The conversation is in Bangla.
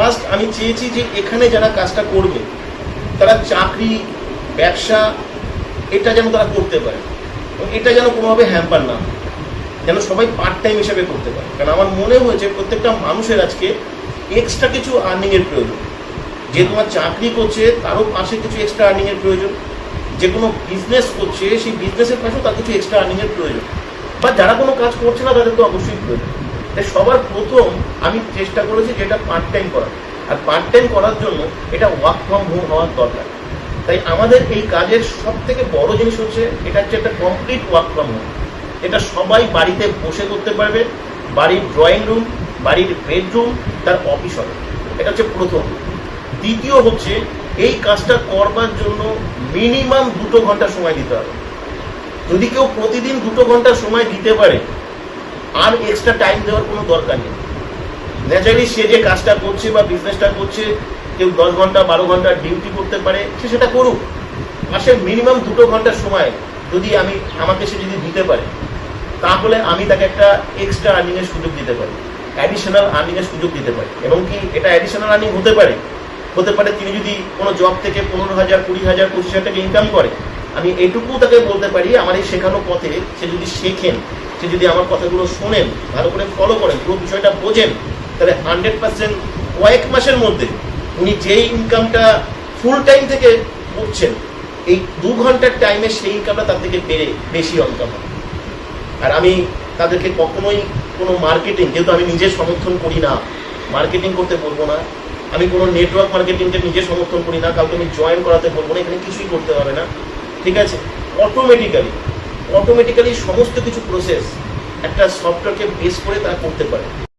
ফার্স্ট আমি চেয়েছি যে এখানে যারা কাজটা করবে তারা চাকরি, ব্যবসা এটা যেন তারা করতে পারে, এবং এটা যেন কোনোভাবে হ্যাম্পার না, যেন সবাই পার্ট টাইম হিসেবে করতে পারে। কারণ আমার মনে হয়েছে প্রত্যেকটা মানুষের আজকে এক্সট্রা কিছু আর্নিংয়ের প্রয়োজন। যে তোমার চাকরি করছে তারও পাশে কিছু এক্সট্রা আর্নিংয়ের প্রয়োজন, যে কোনো বিজনেস করছে সেই বিজনেসের পাশেও তার কিছু এক্সট্রা আর্নিংয়ের প্রয়োজন, বা যারা কোনো কাজ করছে না তাদের তো অবশ্যই প্রয়োজন। তাই সবার প্রথম আমি চেষ্টা করেছি যে এটা পার্ট টাইম করা, আর পার্ট টাইম করার জন্য এটা ওয়ার্ক ফ্রম হোম হওয়ার দরকার। তাই আমাদের এই কাজের সব থেকে বড় জিনিস হচ্ছে এটা হচ্ছে একটা কমপ্লিট ওয়ার্ক ফ্রম হোম। এটা সবাই বাড়িতে বসে করতে পারবে, বাড়ির ড্রয়িং রুম, বাড়ির বেডরুম, তার অফিস হবে। এটা হচ্ছে প্রথম। দ্বিতীয় হচ্ছে এই কাজটা করবার জন্য মিনিমাম 2 ঘন্টা সময় দিতে হবে। যদি কেউ প্রতিদিন 2 ঘন্টা সময় দিতে পারে, আর এক্সট্রা টাইম দেওয়ার কোনো দরকার নেই। ন্যাচারালি সে যে কাজটা করছে বা বিজনেসটা করছে, কেউ 10 ঘন্টা 12 ঘন্টা ডিউটি করতে পারে, সে সেটা করুক। মাসে মিনিমাম 2 ঘন্টার সময় যদি আমাকে সে যদি দিতে পারে, তাহলে আমি তাকে একটা এক্সট্রা আর্নিংয়ের সুযোগ দিতে পারি, অ্যাডিশনাল আর্নিংয়ের সুযোগ দিতে পারি। এবং কি এটা অ্যাডিশনাল আর্নিং হতে পারে তিনি যদি কোনো জব থেকে 15,000, 20,000, 25,000 টাকা ইনকাম করে, আমি এটুকু তাকে বলতে পারি, আমার এই শেখানো পথে সে যদি শেখেন, সে যদি আমার কথাগুলো শোনেন, ভালো করে ফলো করেন, পুরো বিষয়টা বোঝেন, তাহলে 100% কয়েক মাসের মধ্যে উনি যেই ইনকামটা ফুল টাইম থেকে করছেন, এই 2 ঘন্টার টাইমে সেই ইনকামটা তার থেকে বেশি ইনকাম হবে। আর আমি তাদেরকে কখনোই কোনো মার্কেটিং, যেহেতু আমি নিজে সমর্থন করি না, মার্কেটিং করতে বলবো না, আমি কোনো নেটওয়ার্ক মার্কেটিংকে নিজে সমর্থন করি না, কাউকে আমি জয়েন করাতে বলবো না, এখানে কিছুই করতে হবে না, ঠিক আছে? অটোমেটিক্যালি সমস্ত কিছু প্রসেস একটা সফটওয়্যারকে বেস করে তারা করতে পারে।